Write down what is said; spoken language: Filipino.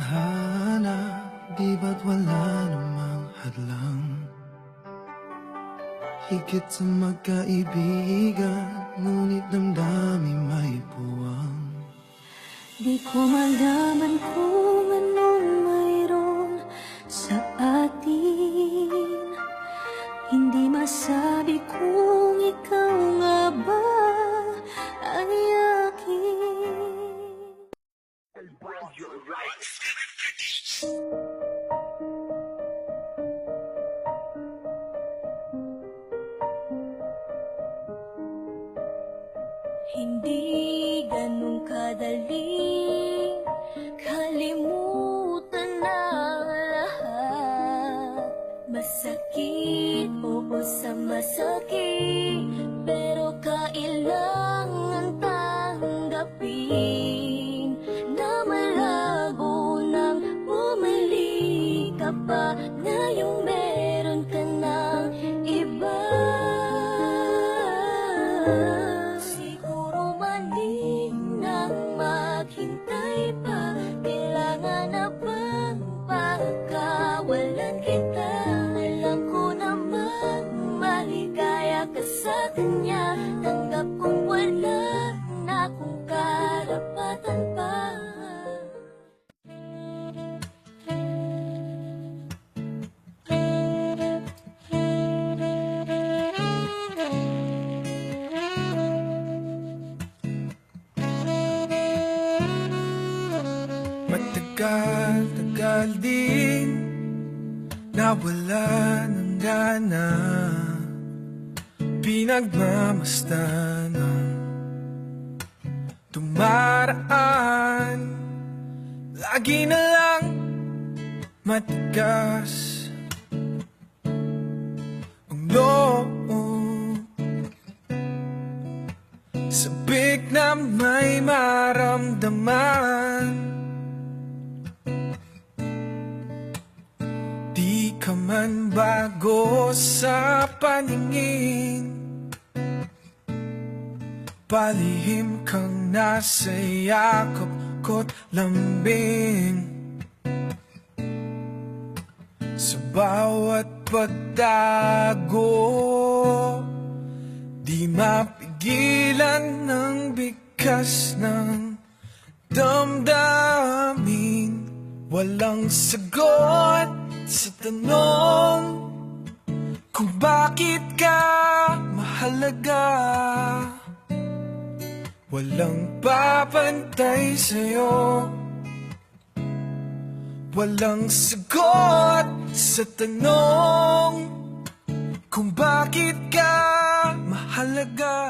tadhana, di ba't wala namang hadlang? Higit sa magkaibigan, ngunit damdamin may puwang. Di ko malaman kung anong mayroon sa atin. Hindi masabi kung ikaw nga ba ay akin. Hindi ganun kadaling kalimutan ang lahat. Masakit, oo sa masakit, pero kailangan tanggapin na malago nang bumalik ka pa. Ngayong meron ka ng iba. Siguro mali nang maghintay pa. Kailangan na bang pagkawalan kita? Alam ko naman maligaya ka sa kanya. Tanggap kong wala na akong karapatan pa. Matagal din nawala ng gana, pinagmamasdan ng dumaraan. Lagi na lang matigas ang loob, sabik na may maramdaman. Di ka man bago sa paningin, palihim kang nasa yakap ko't lambing. Sa bawat pagtago, di mapigilan ng bigkas ng damdamin. Walang sagot sa tanong kung bakit ka mahalaga. Walang papantay sa'yo, walang sagot sa tanong kung bakit ka mahalaga.